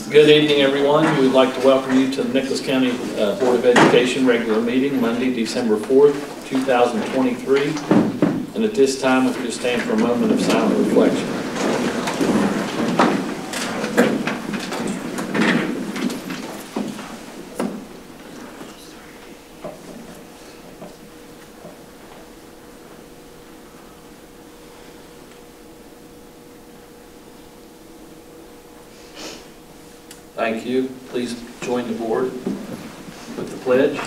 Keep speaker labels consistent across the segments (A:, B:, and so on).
A: Good evening, everyone. We'd like to welcome you to the Nicholas County Board of Education regular meeting, Monday, December 4th, 2023. And at this time, if we just stand for a moment of silent reflection. Thank you. Please join the board with the pledge.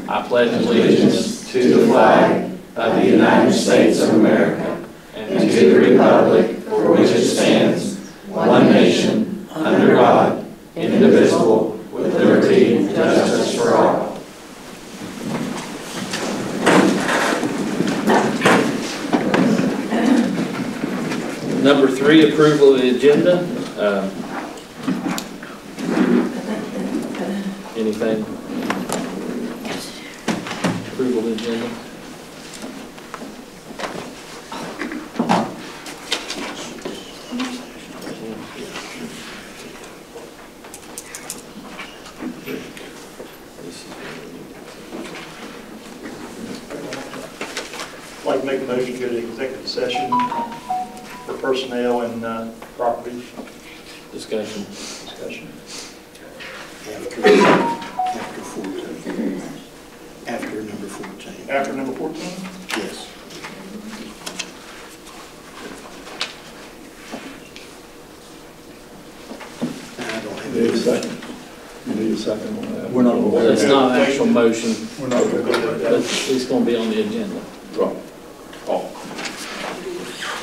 A: I pledge allegiance to the flag of the United States of America and to the republic for which it stands, one nation, under God, indivisible, with liberty and justice for all. Number 3, approval of the agenda. Anything? Approval of the agenda?
B: I'd like to make a motion to go to executive session for personnel and property
A: Discussion.
C: After 14. After number 14.
B: After number 14?
C: Yes. I don't have
D: You need a second. You need a second on that.
C: We're not aware.
A: It's not an actual motion,
D: We're not going to go
A: but
D: that.
A: it's going to be on the agenda.
D: Right. Oh.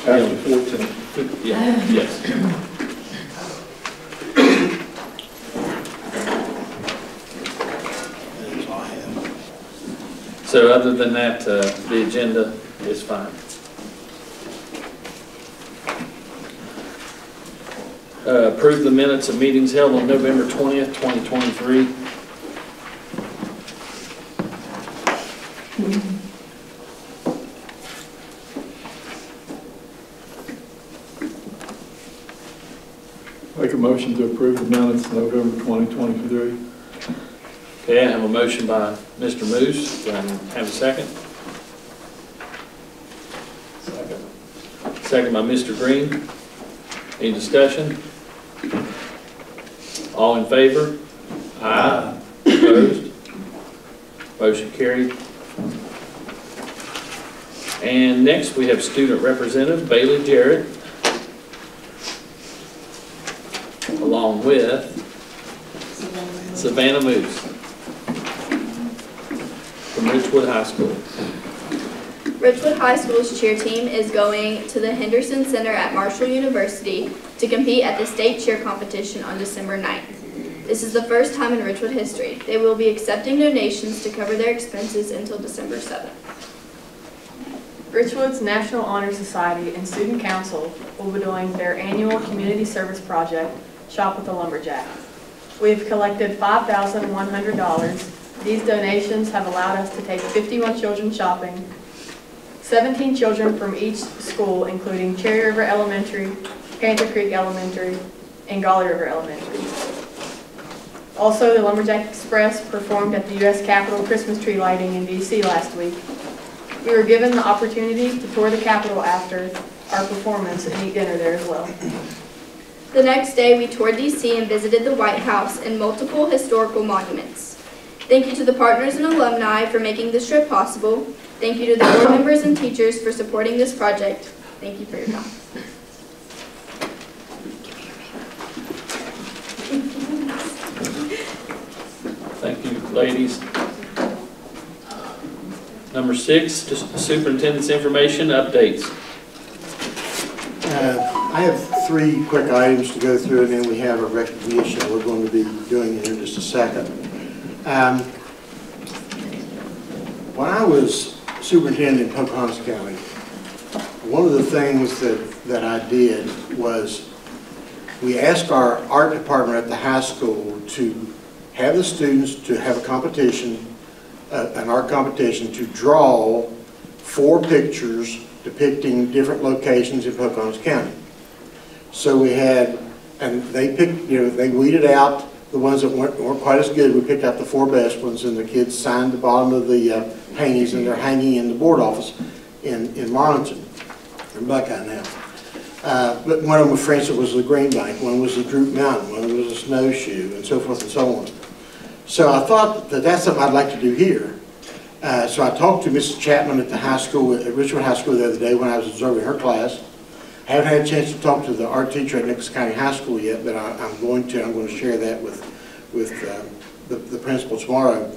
D: After 14.
A: Yeah, yes.
C: That's all I have.
A: So other than that, the agenda is fine. Approve the minutes of meetings held on November 20th, 2023.
D: Make a motion to approve the minutes of November 2023.
A: Okay, I have a motion by Mr. Moose. Do I have a second? Second by Mr. Green. Any discussion? All in favor? Aye. Opposed? Motion carried. And next we have student representative Bailey Jarrett, along with Savannah Moose from Richwood High School.
E: Richwood High School's cheer team is going to the Henderson Center at Marshall University to compete at the state cheer competition on December 9th. This is the first time in Richwood history. They will be accepting donations to cover their expenses until December 7th.
F: Richwood's National Honor Society and Student Council will be doing their annual community service project, Shop with a Lumberjack. We have collected $5,100. These donations have allowed us to take 51 children shopping, 17 children from each school, including Cherry River Elementary, Panther Creek Elementary, and Gauley River Elementary. Also, the Lumberjack Express performed at the U.S. Capitol Christmas tree lighting in D.C. last week. We were given the opportunity to tour the Capitol after our performance and eat dinner there as well.
E: The next day, we toured D.C. and visited the White House and multiple historical monuments. Thank you to the partners and alumni for making this trip possible. Thank you to the board members and teachers for supporting this project. Thank you for your time.
A: Thank you, ladies. Number 6, just superintendent's information updates.
C: I have 3 quick items to go through, and then we have a recognition we're going to be doing in just a second. When I was superintendent in Pocahontas County, one of the things that I did was we asked our art department at the high school to have the students to have a competition, an art competition, to draw 4 pictures depicting different locations in Pocahontas County. So we had And they picked, they weeded out the ones that weren't quite as good. We picked out the 4 best ones, and the kids signed the bottom of the paintings, and they're hanging in the board office in Marlington. They're Buckeye now. But one of them, for instance, was the Green Bank, one was the Droop Mountain, one was a snowshoe, and so forth and so on. So I thought that that's something I'd like to do here. So I talked to Mrs. Chapman at the high school, at Richwood High School the other day when I was observing her class. I haven't had a chance to talk to the art teacher at Nicholas County High School yet, but I'm going to share that with the principal tomorrow.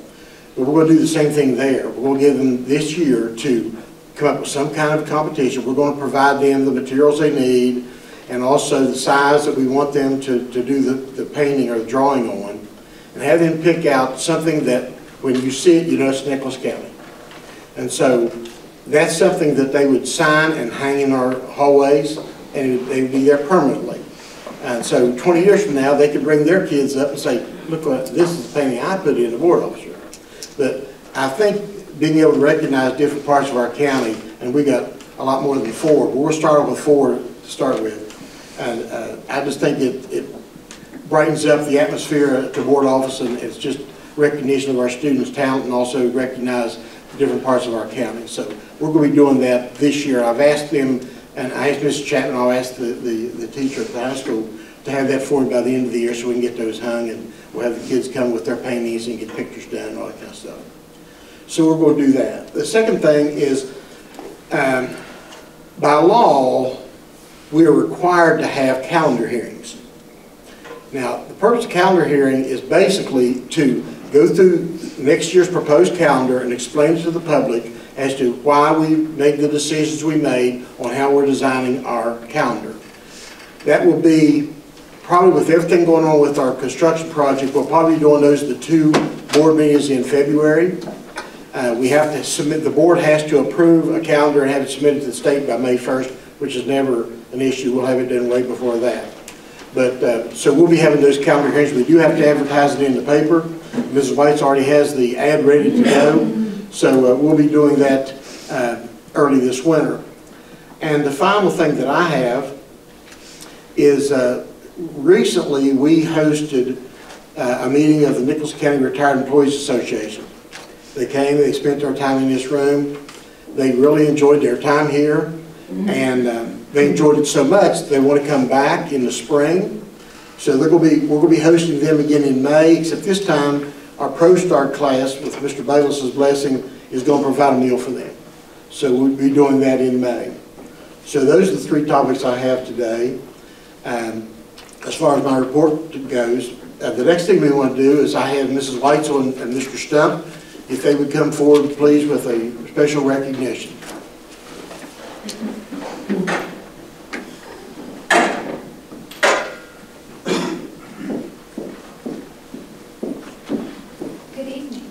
C: But we're going to do the same thing there. We're going to give them this year to come up with some kind of competition. We're going to provide them the materials they need and also the size that we want them to do the painting or the drawing on, and have them pick out something that when you see it, you know it's Nicholas County. And so that's something that they would sign and hang in our hallways, and they would be there permanently. And so 20 years from now, they could bring their kids up and say, look, this is the painting I put in the board officer. But I think being able to recognize different parts of our county, and we got a lot more than 4, but we'll start with 4 to start with. And I just think it brightens up the atmosphere at the board office, and it's just recognition of our students' talent and also recognize different parts of our county. So we're going to be doing that this year. I've asked them, and I asked Mrs. Chapman, I'll ask the teacher at the high school to have that for me by the end of the year so we can get those hung, and we'll have the kids come with their paintings and get pictures done and all that kind of stuff. So we're going to do that. The second thing is, by law, we are required to have calendar hearings. Now, the purpose of calendar hearing is basically to go through next year's proposed calendar and explain to the public as to why we made the decisions we made on how we're designing our calendar. That will be probably with everything going on with our construction project. We'll probably be doing those at the 2 board meetings in February. We have to submit, the board has to approve a calendar and have it submitted to the state by May 1st, which is never an issue. We'll have it done way before that. But so we'll be having those calendar hearings. We do have to advertise it in the paper. Mrs. White's already has the ad ready to go. So we'll be doing that early this winter. And the final thing that I have is recently we hosted a meeting of the Nicholas County Retired Employees Association. They came, they spent their time in this room. They really enjoyed their time here, and they enjoyed it so much they want to come back in the spring. So we're going to be hosting them again in May, except this time our Pro-Start class with Mr. Bayless's blessing is going to provide a meal for them. So we'll be doing that in May. So those are the 3 topics I have today. As far as my report goes, the next thing we want to do is I have Mrs. Weitzel and Mr. Stump, if they would come forward, please, with a special recognition.
G: Good evening.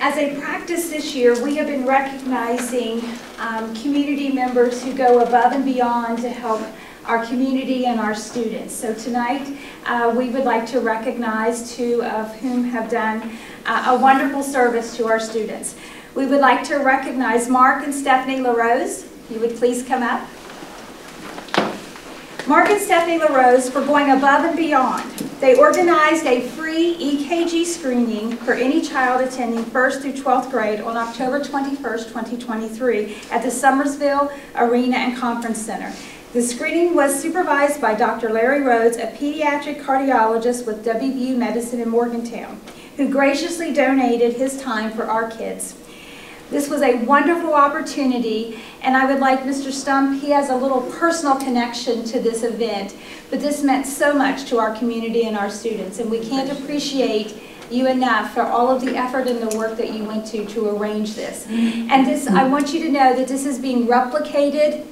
G: As a practice this year, we have been recognizing community members who go above and beyond to help our community and our students. So tonight, we would like to recognize 2 of whom have done a wonderful service to our students. We would like to recognize Mark and Stephanie LaRose. You would please come up. Mark and Stephanie LaRose for going above and beyond. They organized a free EKG screening for any child attending 1st through 12th grade on October 21st, 2023 at the Summersville Arena and Conference Center. The screening was supervised by Dr. Larry Rhodes, a pediatric cardiologist with WVU Medicine in Morgantown, who graciously donated his time for our kids. This was a wonderful opportunity, and I would like Mr. Stump, he has a little personal connection to this event, but this meant so much to our community and our students, and we can't appreciate you enough for all of the effort and the work that you went to arrange this. And this, I want you to know that this is being replicated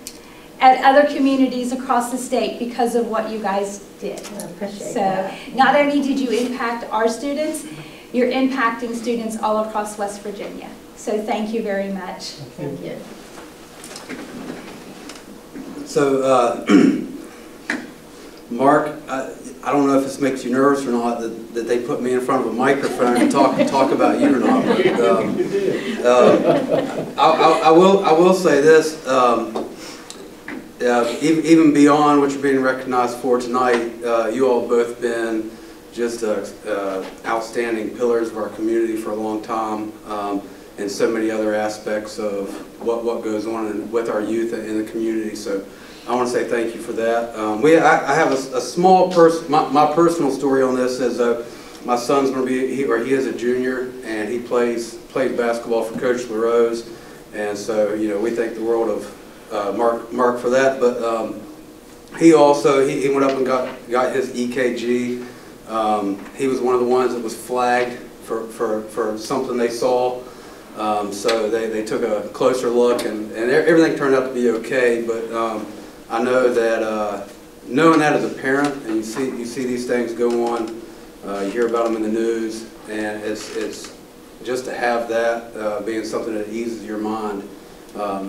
G: at other communities across the state because of what you guys did.
H: I appreciate
G: so
H: that.
G: Not only did you impact our students, you're impacting students all across West Virginia. So thank you very much.
H: Thank you.
I: So, Mark,
H: I don't know if this makes you nervous or not that they put me in front of a microphone and talk about you or not. But, I will say this. Even beyond what you're being recognized for tonight, you all have both been just outstanding pillars of our community for a long time, and so many other aspects of what goes on with our youth in the community. So I want to say thank you for that. I have a small my personal story on this is my son's going to be he is a junior, and he played basketball for Coach LaRose, and so we thank the world of Mark for that. But he went up and got his EKG. He was one of the ones that was flagged for something they saw. So they took a closer look, and everything turned out to be okay. But I know that knowing that as a parent, and you see these things go on, you hear about them in the news, and it's just to have that being something that eases your mind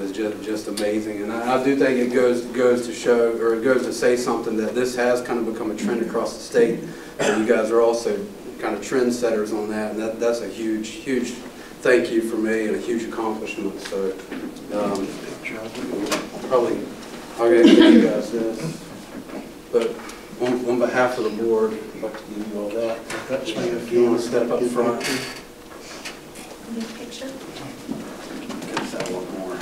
H: is just amazing. And I do think it goes to show, or it goes to say something, that this has kind of become a trend across the state. And you guys are also kind of trendsetters on that, and that's a huge thank you for me and a huge accomplishment. So probably I'll get you guys this, but on behalf of the board, I'd like to give you all that. If you want to step up front.
G: Picture.
H: Guess I want more.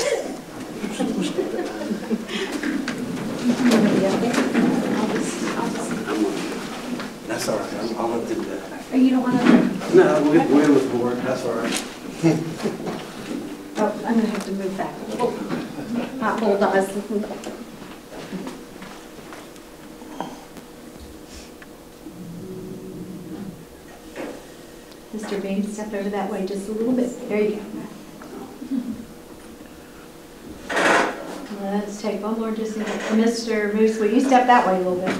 H: That's all right. I'll do that.
G: Oh, you don't want to?
H: No, we're with the board. That's all right.
I: Oh, I'm going to have to move back a little. Hold on. Mr. Bean, step over that way just a little bit. There you go. Let's take one more just a minute. Mr. Moose, will you step that way a little bit?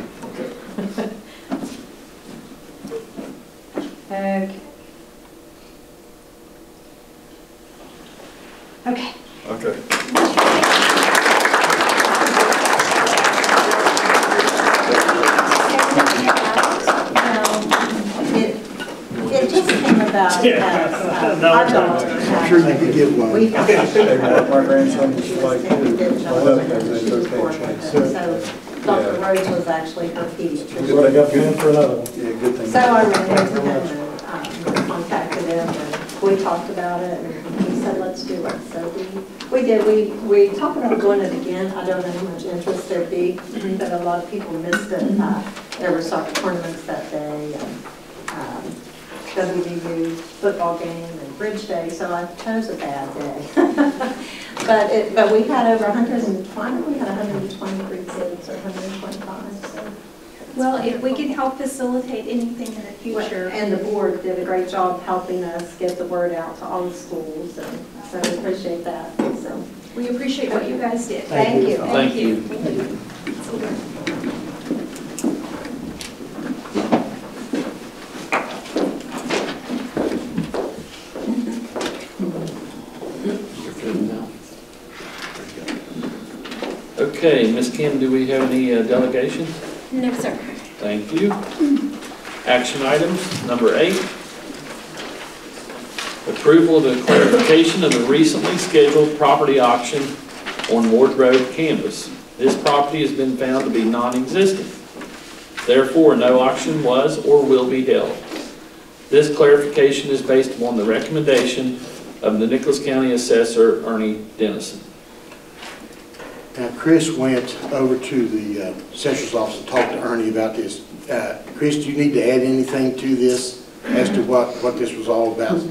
I: Okay. Okay.
D: Okay.
I: It just came about that our daughter
C: I'm sure you could give one.
I: we
D: My grandson was like,
I: so Dr. Rhodes was actually her pediatrician.
D: what I got going for another one.
H: Yeah, good thing.
I: So I ran into him and contacted him, and we talked about it, and he said, let's do it. So we did. We talked about doing it again. I don't know how much interest there'd be, but a lot of people missed it. There were soccer tournaments that day, and WVU football game and bridge day, so I chose a bad day. but we had over 120, we had 123 kids or 125. So.
G: Well, if we can help facilitate anything in the future.
I: And the board did a great job helping us get the word out to all the schools, and so we appreciate that. So
G: We appreciate what you guys did.
I: thank you.
A: Thank you. Okay, Ms. Kim, do we have any delegations?
E: No, sir.
A: Thank you. Action items, number 8. Approval of the clarification of the recently scheduled property auction on Ward Road campus. This property has been found to be non-existent. Therefore, no auction was or will be held. This clarification is based upon the recommendation of the Nicholas County Assessor, Ernie Dennison.
C: Now, Chris went over to the Assessor's office and talked to Ernie about this. Chris, do you need to add anything to this as to what this was all about?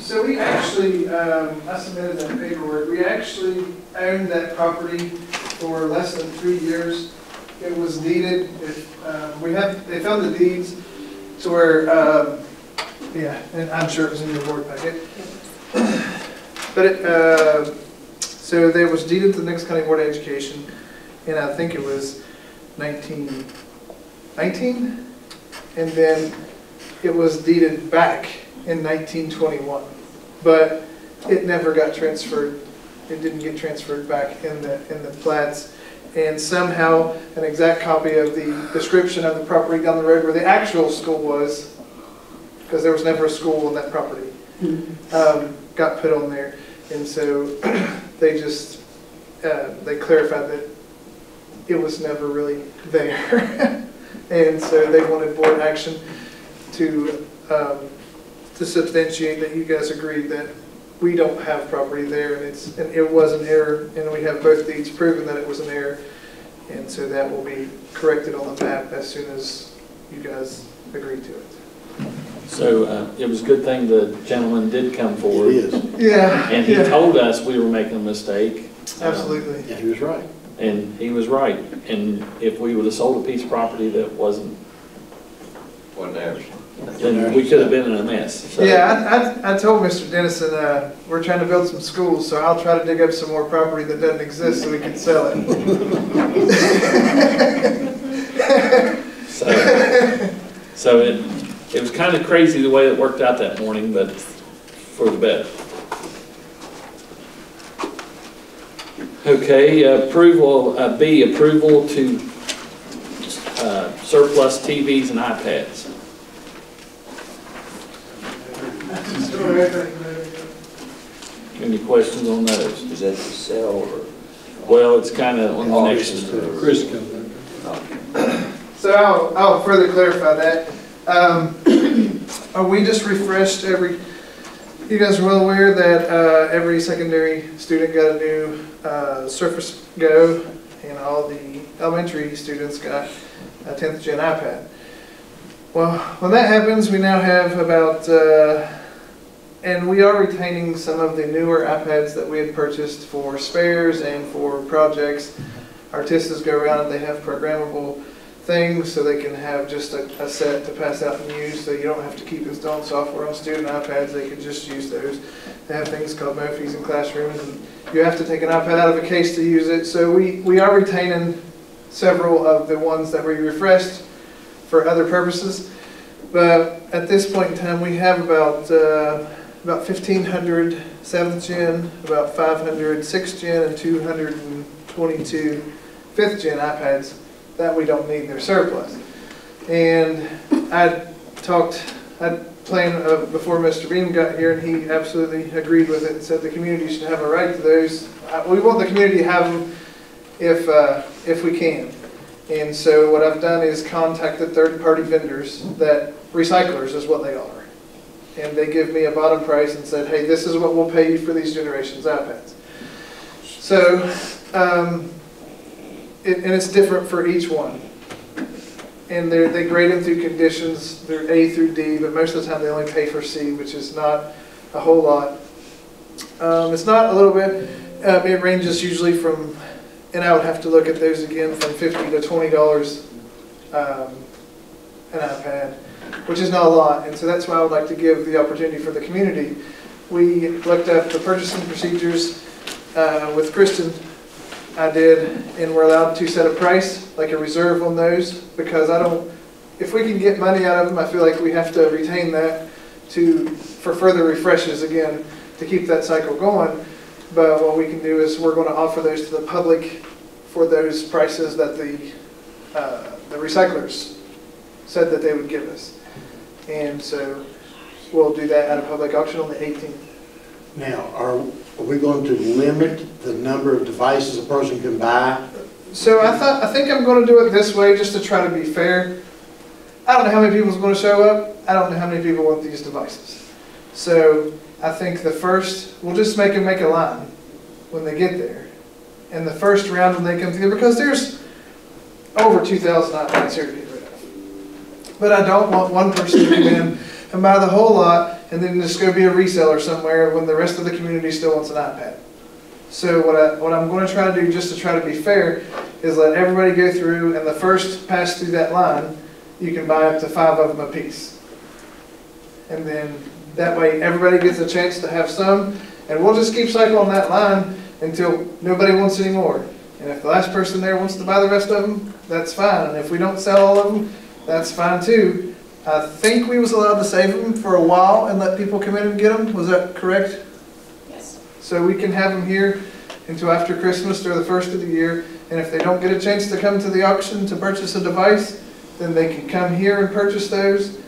J: So we actually, I submitted that paperwork. We actually owned that property for less than 3 years. It was deeded. They found the deeds to where, yeah, and I'm sure it was in your board packet. But so there was deeded to the Nicholas County Board of Education, and I think it was 1919, and then it was deeded back in 1921, but it never got transferred. It didn't get transferred back in the plats, and somehow an exact copy of the description of the property down the road where the actual school was, because there was never a school on that property, got put on there. And so they just, they clarified that it was never really there. And so they wanted board action to substantiate that you guys agreed that we don't have property there, and it was an error, and we have both deeds proving that it was an error. And so that will be corrected on the map as soon as you guys agree to it.
A: So it was a good thing the gentleman did come forward.
C: It is.
J: Yeah.
A: And he told us we were making a mistake.
J: Absolutely.
C: Yeah, he was right.
A: And he was right. And if we would have sold a piece of property that wasn't, then we could have been in a mess. So,
J: Yeah, I told Mr. Dennison, we're trying to build some schools, so I'll try to dig up some more property that doesn't exist so we can sell it.
A: So it was kind of crazy the way it worked out that morning, but for the better. Okay, approval, B, approval to surplus TVs and iPads. Any questions on those?
K: Is that to sell or?
A: Well, it's kind of on the next.
D: Chris can.
J: So I'll further clarify that. We just refreshed you guys are well aware that every secondary student got a new Surface Go, and all the elementary students got a 10th gen iPad. Well, when that happens, we now have about, and we are retaining some of the newer iPads that we had purchased for spares and for projects. Artistas go around and they have programmable things, so they can have just a set to pass out and use, so you don't have to keep installing software on student iPads. They can just use those. They have things called Mophys in classrooms, and you have to take an iPad out of a case to use it. So we are retaining several of the ones that we refreshed for other purposes. But at this point in time, we have about 1,500 7th gen, about 500 6th gen, and 222 5th gen iPads that we don't need. They're surplus. And I planned before Mr. Beam got here, and he absolutely agreed with it and said the community should have a right to those. We want the community to have them if we can. And so what I've done is contacted third-party vendors, that recyclers is what they are. And they give me a bottom price and said, hey, this is what we'll pay you for these generations iPads. So, and it's different for each one. And they grade them through conditions. They're A through D, but most of the time they only pay for C, which is not a whole lot. It's not a little bit. It ranges usually from, and I would have to look at those again, from $50 to $20 an iPad, which is not a lot. And so that's why I would like to give the opportunity for the community. We looked at the purchasing procedures with Kristen. I did, and we're allowed to set a price, like a reserve on those, because if we can get money out of them, I feel like we have to retain that for further refreshes again, to keep that cycle going. But what we can do is we're going to offer those to the public for those prices that the recyclers said that they would give us. And so we'll do that at a public auction on the 18th.
C: Now, are we going to limit the number of devices a person can buy?
J: So I think I'm going to do it this way, just to try to be fair. I don't know how many people's going to show up. I don't know how many people want these devices. So I think we'll just make them make a line when they get there. And the first round when they come through, because there's over 2,000 iPads here to get rid of. But I don't want one person to come in and buy the whole lot and then just go be a reseller somewhere when the rest of the community still wants an iPad. So what I'm going to try to do, just to try to be fair, is let everybody go through, and the first pass through that line, you can buy up to 5 of them a piece. And then that way everybody gets a chance to have some, and we'll just keep cycling that line until nobody wants any more. And if the last person there wants to buy the rest of them, that's fine. And if we don't sell all of them, that's fine too. I think we was allowed to save them for a while and let people come in and get them. Was that correct?
G: Yes.
J: So we can have them here until after Christmas or the first of the year. And if they don't get a chance to come to the auction to purchase a device, then they can come here and purchase those.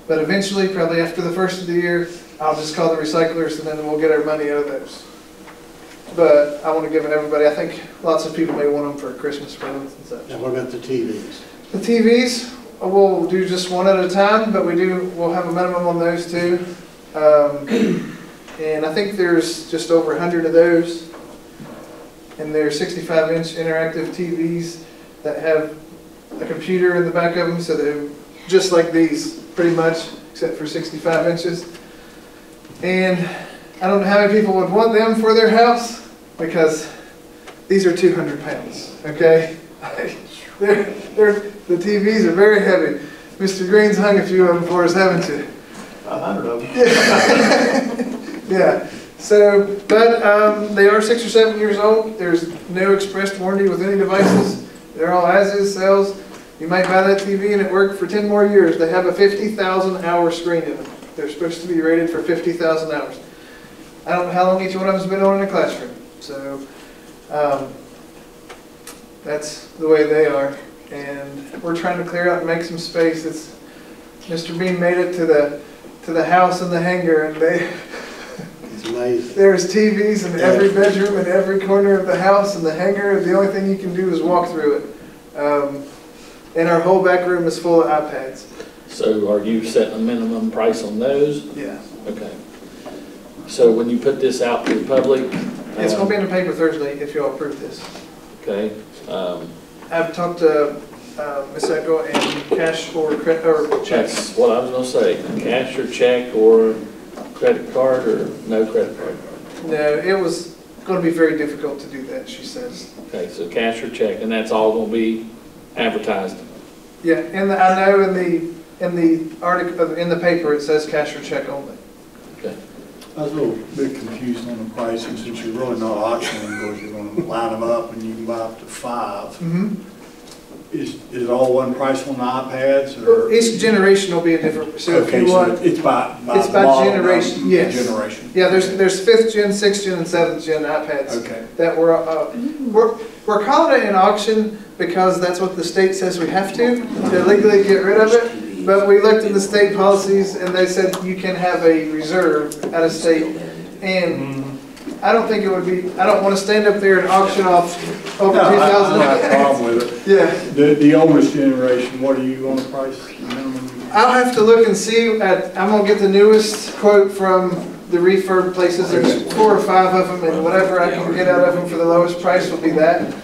J: But eventually, probably after the first of the year, I'll just call the recyclers and then we'll get our money out of those. But I want to give everybody, I think lots of people may want them for Christmas presents and such.
C: Now, what about the TVs?
J: The TVs, we'll do just one at a time, but we'll have a minimum on those too. And I think there's just over 100 of those. And they're 65-inch interactive TVs that have a computer in the back of them, so they're just like these, pretty much, except for 65 inches. And I don't know how many people would want them for their house, because these are 200 pounds, okay? The TVs are very heavy. Mr. Green's hung a few of them for us, haven't you?
B: 100 of them.
J: Yeah. So, but they are 6 or 7 years old. There's no expressed warranty with any devices. They're all as-is sales. You might buy that TV and it worked for 10 more years. They have a 50,000 hour screen in them. They're supposed to be rated for 50,000 hours. I don't know how long each one of them's been on in a classroom. So, that's the way they are. And we're trying to clear out and make some space. Mr. Bean made it to the house and the hangar, and
C: It's amazing.
J: there's TVs in every bedroom and every corner of the house and the hangar. The only thing you can do is walk through it. And our whole back room is full of iPads.
A: So are you setting a minimum price on those?
J: Yeah.
A: Okay. So when you put this out to the public?
J: It's going to be in the paper Thursday if you all approve this.
A: Okay.
J: I've talked to Ms. Echo and cash or check.
A: That's what I was going to say. Cash or check or credit card or no credit card?
J: No, it was going to be very difficult to do that, she says.
A: Okay, so cash or check, and that's all going to be advertised?
J: Yeah, I know in the article, in the paper, it says cash or check only.
A: Okay.
K: I was a little bit confused on the pricing, since you're really not auctioning, because you're going to line them up and you can buy up to 5.
J: Mm-hmm.
K: Is it all one price on the iPads, or?
J: Each generation will be a different, so if you want.
K: It's by
J: It's generation, yes.
K: Generation.
J: Yeah, there's 5th gen, 6th gen, and 7th gen iPads.
K: Okay.
J: That we're calling it an auction because that's what the state says we have to legally get rid of it. But we looked at the state policies and they said you can have a reserve at a state. And I don't think it would be, I don't want to stand up there and auction off over 2,000.
K: I don't have a problem with it.
J: Yeah.
K: The oldest generation, what are you going to price minimum?
J: I'll have to look and see. I'm going to get the newest quote from the refurb places. There's 4 or 5 of them, and whatever I can get out of them for the lowest price will be that.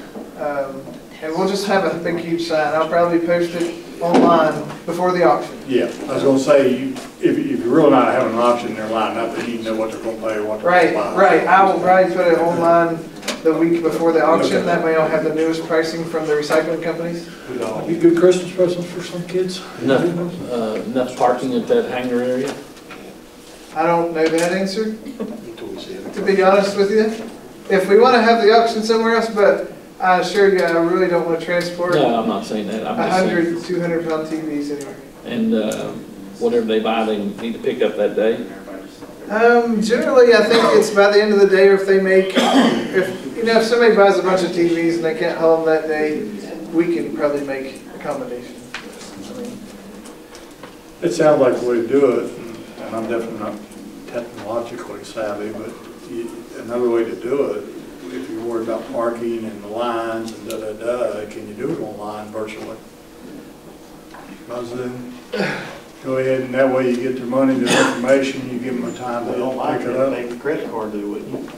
J: And we'll just have a big, huge sign. I'll probably post it online before the auction.
K: Yeah, I was going to say, if you're really not having an auction, they're lining up, that you know what they're going to pay or what they're going to buy.
J: Right. I will probably put it online the week before the auction. Okay. That way I'll have the newest pricing from the recycling companies.
K: Be good Christmas presents for some kids?
A: Enough parking at that hangar area?
J: I don't know that answer, to be honest with you. If we want to have the auction somewhere else, but I assure you, I really don't want to transport
A: No, I'm not saying that.
J: 100, 200 pound TVs anywhere.
A: And whatever they buy, they need to pick up that day?
J: Generally, I think it's by the end of the day, or if they make, if somebody buys a bunch of TVs and they can't haul them that day, we can probably make accommodations.
K: It sounds like the way to do it, and I'm definitely not technologically savvy, but another way to do it, if you're worried about parking and the lines and can you do it online virtually? Buzz in, go ahead, and that way you get their money, their information, you give them a time to pick it up.
B: Make a credit card do, wouldn't you?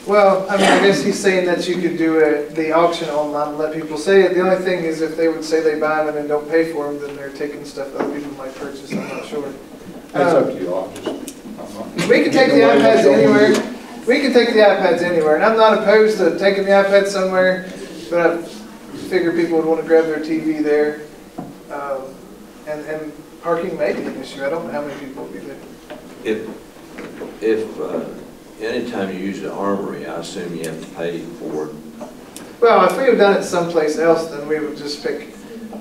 J: Well, I mean, I guess he's saying that you could do the auction online and let people say it. The only thing is if they would say they buy them and then don't pay for them, then they're taking stuff that other people might purchase. I'm not sure.
K: That's up to you.
J: We can take the iPads anywhere. We can take the iPads anywhere, and I'm not opposed to taking the iPads somewhere, but I figure people would want to grab their TV there. And parking may be an issue. I don't know how many people will be there.
L: If anytime you use the armory, I assume you have to pay for it.
J: Well, if we had done it someplace else, then we would just pick,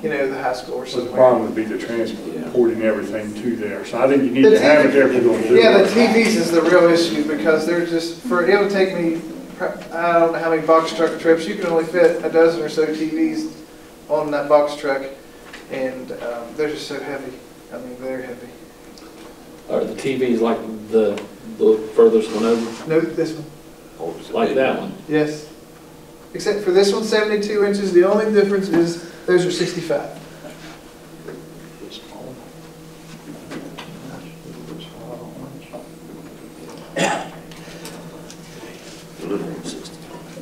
J: the high school or something.
K: The problem would be the transporting everything to there. So I think you need to have it there if you're going to do it.
J: Yeah, the TVs is the real issue because they're just, it would take me I don't know how many box truck trips. You can only fit a dozen or so TVs on that box truck, and they're just so heavy. I mean, they're heavy.
D: Are the TVs like the furthest one over?
J: No, this one.
D: Like that one?
J: Yes. Except for this one, 72 inches. The only difference is those are 65.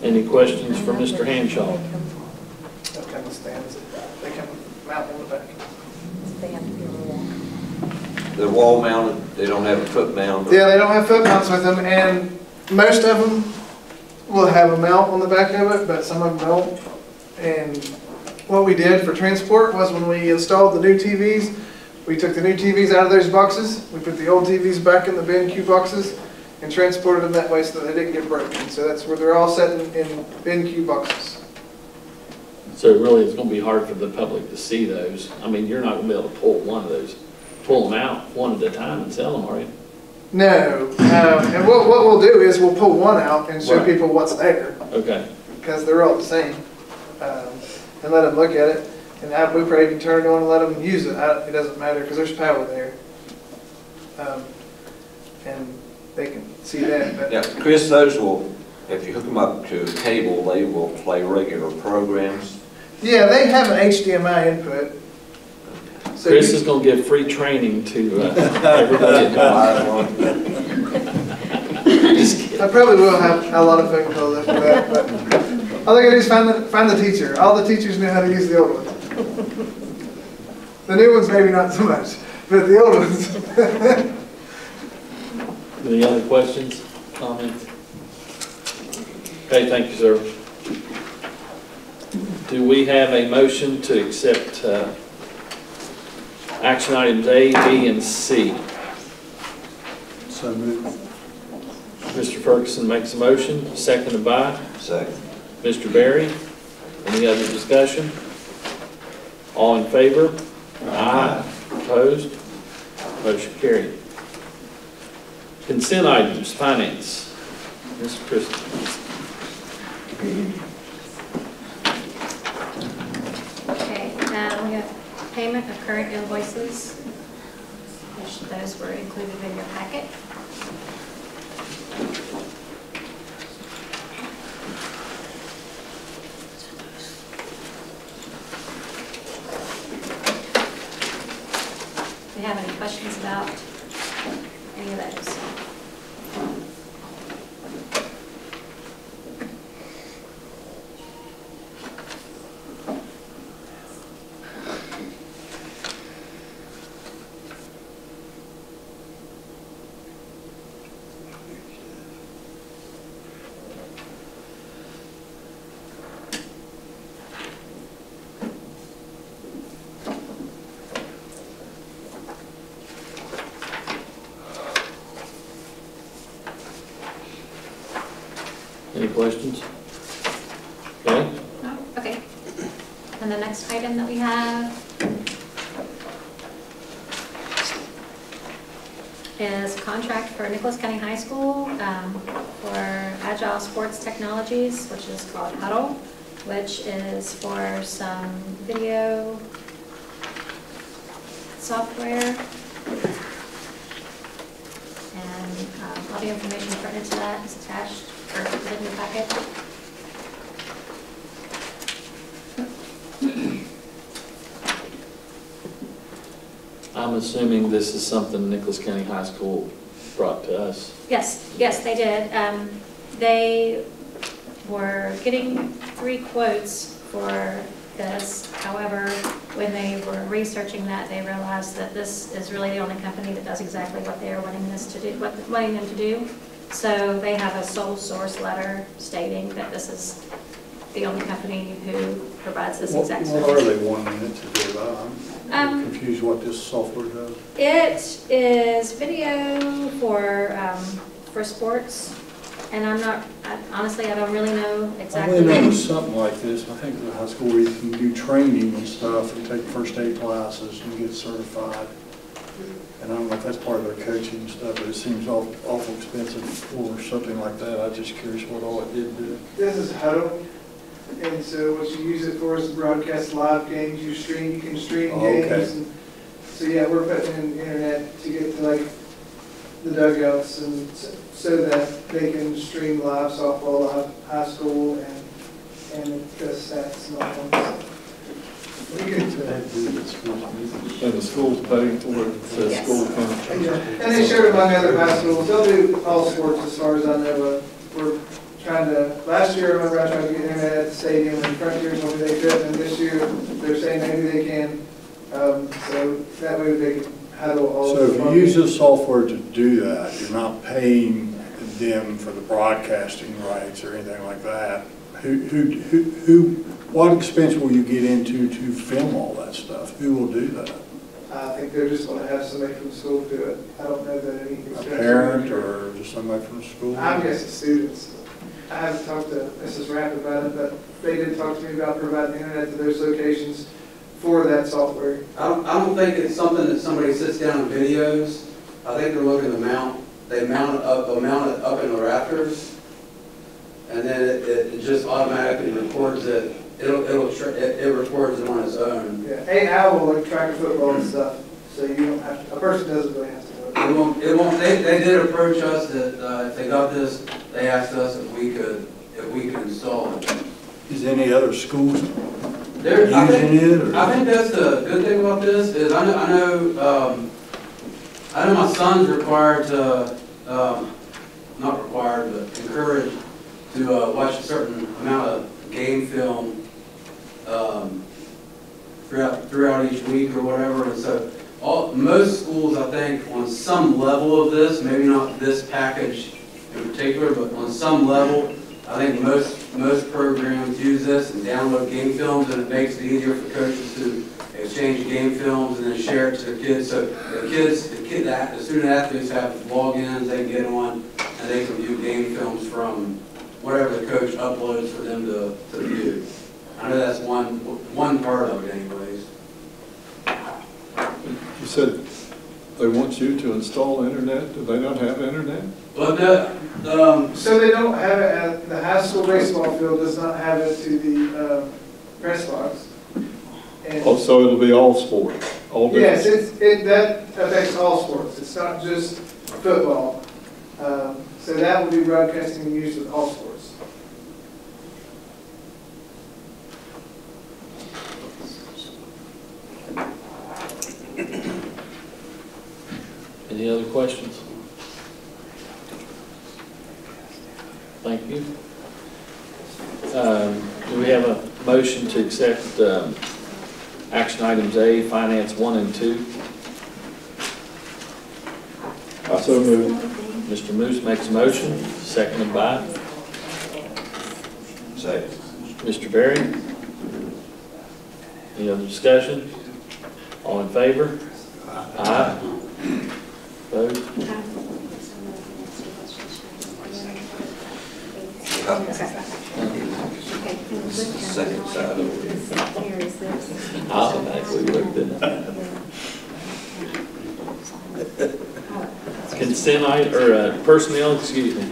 D: Any questions for Mr. Hanshaw?
J: That kind of stands. They come mount on the back.
L: The wall mounted, they don't have a foot mount?
J: Yeah, they don't have foot mounts with them, and most of them will have a mount on the back of it, but some of them don't. And what we did for transport was when we installed the new TVs, we took the new TVs out of those boxes, we put the old TVs back in the BenQ boxes, and transported them that way so that they didn't get broken. So that's where they're all set in BenQ boxes.
D: So really, it's going to be hard for the public to see those. I mean, you're not going to be able to pull one of those, pull them out one at a time and sell them, are you?
J: No, and what we'll do is we'll pull one out and show
D: Right.
J: people what's there.
D: Okay.
J: Because they're all the same. And let them look at it. And we probably even turn it on and let them use it. It doesn't matter because there's power there. And they can see that. But
L: Yeah, Chris, those will, if you hook them up to a cable, they will play regular programs.
J: yeah, they have an HDMI input. So
D: Chris is going to give free training to everybody. Just kidding.
J: I probably will have a lot of phone calls after that. But all I gotta do is find the teacher. All the teachers know how to use the old ones. The new ones maybe not so much, but the old ones.
D: Any other questions, comments? Okay, thank you, sir. Do we have a motion to accept action items A, B, and C?
K: So moved.
D: Mr. Ferguson makes a motion, seconded by
L: Second.
D: Mr. Berry. Any other discussion? All in favor? Aye. Opposed? Motion carried. Consent items, finance. Mr. Christie.
M: Okay, we have payment of current invoices, which those were included in your packet. Do you have any questions about any of those?
D: Any questions? Okay.
M: No? Okay. And the next item that we have is a contract for Nicholas County High School for Agile Sports Technologies, which is called Huddle, which is for some video software. And all the information pertinent to that is attached or is in your packet.
D: I'm assuming this is something Nicholas County High School brought to us.
M: Yes, they did. They were getting 3 quotes for this. However, when they were researching that, they realized that this is really the only company that does exactly what they are wanting them to do. So they have a sole source letter stating that this is the only company who provides this exact service.
K: What are they wanting it to do? I'm confused what this software does.
M: It is video for sports, and honestly, I don't really know exactly.
K: I believe there was something like this. I think the high school where you can do training and stuff and take first aid classes and get certified. And I don't know if that's part of their coaching and stuff, but it seems awful expensive for something like that. I'm just curious what all it did do.
J: This is Huddle, and so what you use it for is to broadcast live games. You can stream games.
K: Okay.
J: And so yeah, we're putting in internet to get to like the dugouts and so that they can stream live softball, live high school, and the stats and all that. You can,
K: And the school's paying for it, the
J: Yes.
K: school comes.
J: yeah. And they share it among other high schools. They'll do all sports as far as I know. We're trying to, last year, I remember I tried to get internet at the stadium, and Frontier told me they couldn't, and this year, they're saying maybe they can. So that way they can handle all
K: So
J: of
K: if
J: the
K: you use this software to do that, you're not paying them for the broadcasting rights or anything like that. What expense will you get into to film all that stuff? Who will do that?
J: I think they're just going to have somebody from school do it. I don't know that any.
K: A parent or just somebody from the school?
J: I'm guessing students. I haven't talked to Mrs. Rapp about it, but they did talk to me about providing internet to those locations for that software.
H: I don't think it's something that somebody sits down and videos. I think they're looking to they mount it up in the rafters, and then it just automatically records it. It records it on its own.
J: Yeah, A&I will like track football and stuff, so you don't have to, a person doesn't really have to do it.
H: It won't. They did approach us that if they got this, they asked us if we could install it.
K: Is any other schools using
H: I
K: it?
H: I think that's the good thing about this is I know my son's required to not required but encouraged to watch a certain amount of game film throughout each week or whatever, and so most schools I think on some level of this, maybe not this package in particular, but on some level, I think most programs use this and download game films, and it makes it easier for coaches to exchange game films and then share it to their kids. So the student athletes have logins, they can get on, and they can view game films from whatever the coach uploads for them to view. I know that's one part of it anyways.
K: You said they want you to install internet. Do they not have internet?
H: But
J: so they don't have it at the high school baseball field. Does not have it to the press box. And
K: Oh, so it'll be all sports, all different.
J: yes, that affects all sports. It's not just football. So that will be broadcasting and used with all sports.
D: Any other questions? Thank you. Do we have a motion to accept action items A, finance 1 and 2?
K: So moved.
D: Mr. Moose makes a motion, seconded by
L: Second.
D: Mr. Berry. Any other discussion? All in favor? Aye. Opposed?
L: Second side over here.
D: Automatically looked at consent item, or personnel, excuse me.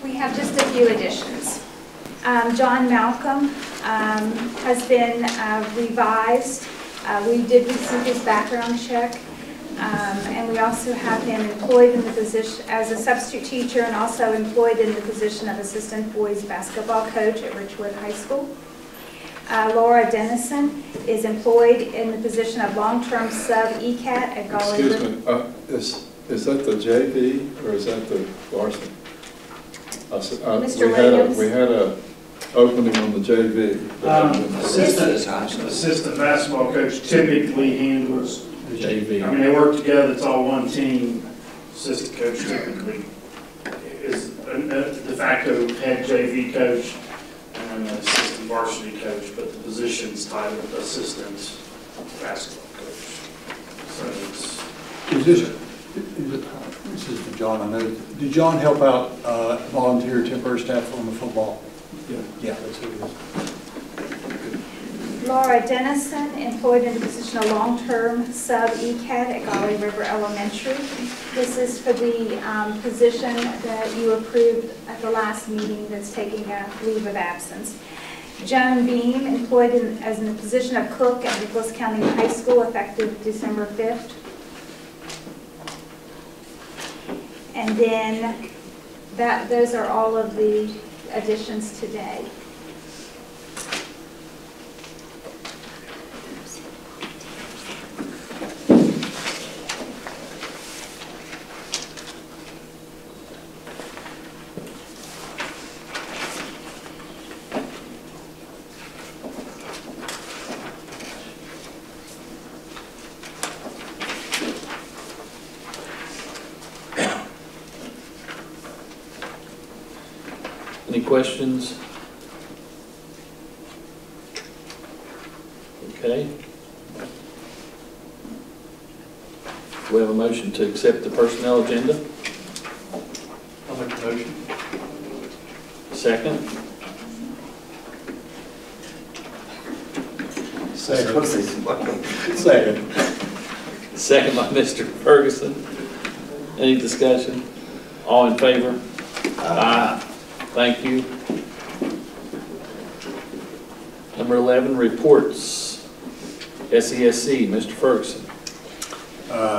G: We have just a few additions. John Malcolm has been revised. We did receive his background check. And we also have him employed in the position as a substitute teacher and also employed in the position of assistant boys basketball coach at Richwood High School. Laura Dennison is employed in the position of long-term sub-ECAT at Golly
K: Excuse
G: River.
K: me, is that the JV or is that the varsity?
G: Mr. Williams?
K: We had a opening on the JV.
N: Assistant basketball coach typically handles
D: JV.
N: I mean, they work together, it's all one team. Assistant coach typically is a de facto head JV coach and an assistant varsity coach, but the position's titled assistant basketball coach. So it's...
K: This is for John, I know. Did John help out volunteer temporary staff on the football? Yeah. Yeah, that's who it is.
G: Laura Dennison, employed in the position of long-term sub-ECAT at Golly River Elementary. This is for the position that you approved at the last meeting that's taking a leave of absence. Joan Beam, employed as in the position of cook at Nicholas County High School, effective December 5th. And then those are all of the additions today.
D: Any questions? Okay. We have a motion to accept the personnel agenda.
B: I'll make a motion.
D: Second.
K: Second.
D: Second by Mr. Ferguson. Any discussion? All in favor? Aye. Thank you. Number 11, reports. SESC, Mr. Ferguson.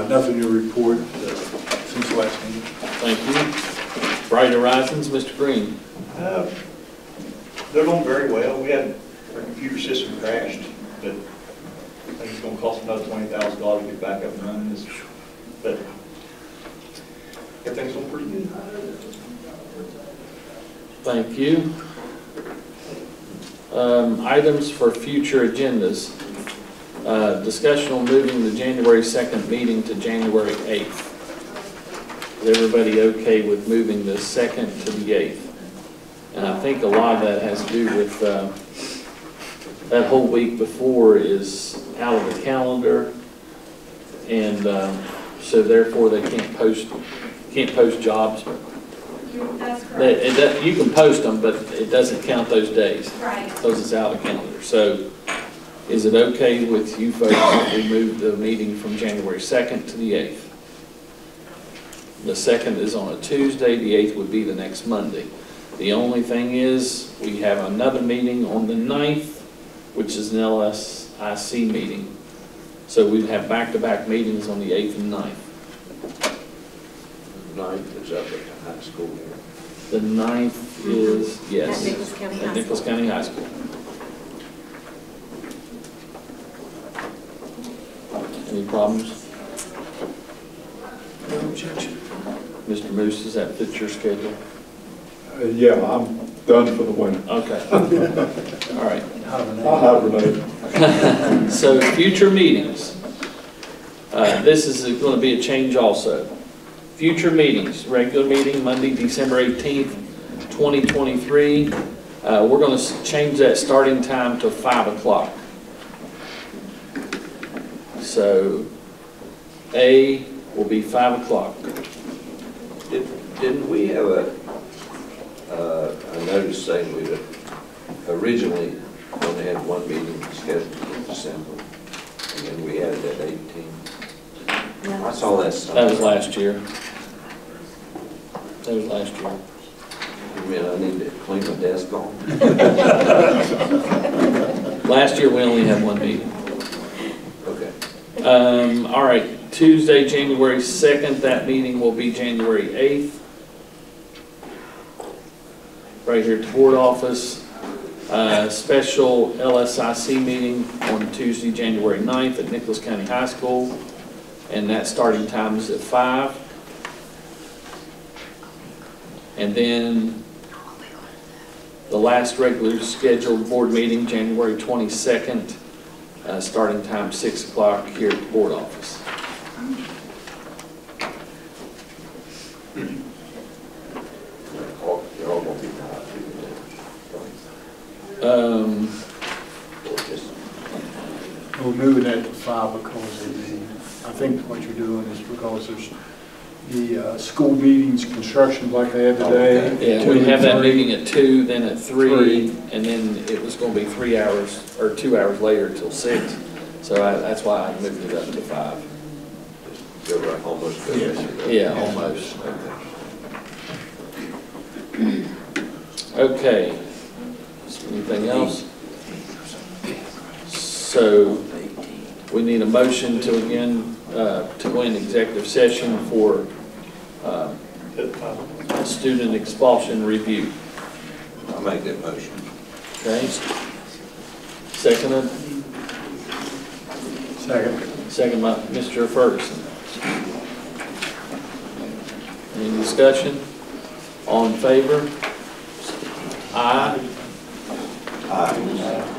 K: Nothing to report since last meeting.
D: Thank you. Bright Horizons, Mr. Green.
B: They're going very well. We had our computer system crashed, but I think it's going to cost another $20,000 to get back up and running. But everything's going pretty good.
D: Thank you. Items for future agendas. Discussion on moving the January 2nd meeting to January 8th. Is everybody okay with moving the 2nd to the 8th? And I think a lot of that has to do with that whole week before is out of the calendar, and so therefore they can't post jobs.
G: That's correct.
D: You can post them, but it doesn't count those days.
G: Right.
D: Because it's out of the calendar. So is it okay with you folks if we move the meeting from January 2nd to the 8th? The 2nd is on a Tuesday, the 8th would be the next Monday. The only thing is, we have another meeting on the 9th, which is an LSIC meeting. So we'd have back-to-back meetings on the 8th and 9th.
L: 9th is up at the high school here.
D: The 9th is, yes,
M: At Nicholas County High School.
D: Nicholas County High School. Any problems?
K: No objection.
D: Mr. Moose, does that fit your schedule?
O: Yeah, I'm done for the winter.
D: Okay. All right.
O: I'll hibernate.
D: So future meetings. This is going to be a change also. Future meetings, regular meeting Monday, December 18th, 2023. We're going to change that starting time to 5 o'clock. So A will be 5 o'clock.
L: Didn't we have a notice saying we originally only had one meeting scheduled in December, and then we added that 18? I saw that.
D: That was last year. That was last year.
L: You mean I need to clean my desk off?
D: Last year we only had one meeting.
L: Okay.
D: All right, Tuesday, January 2nd, that meeting will be January 8th. Right here at the board office. Special LSIC meeting on Tuesday, January 9th at Nicholas County High School. And that starting time is at 5. And then the last regular scheduled board meeting, January 22nd, starting time 6 o'clock here at the board office.
L: You're all going to be tired.
K: We're moving that to 5 because I think what you're doing is because there's the school meetings, construction like they had today.
D: Yeah, we have that meeting at 2, then at 3, and then it was gonna be 3 hours, or 2 hours later till 6. So that's why I moved it up to 5.
L: Go right, almost go.
D: Yeah, almost. Okay. Anything else? So we need a motion to again, to go in executive session for student expulsion review.
L: I'll make that motion.
D: Okay? Seconded? Second by Mr. Ferguson. Any discussion? All in favor? Aye.
L: Aye.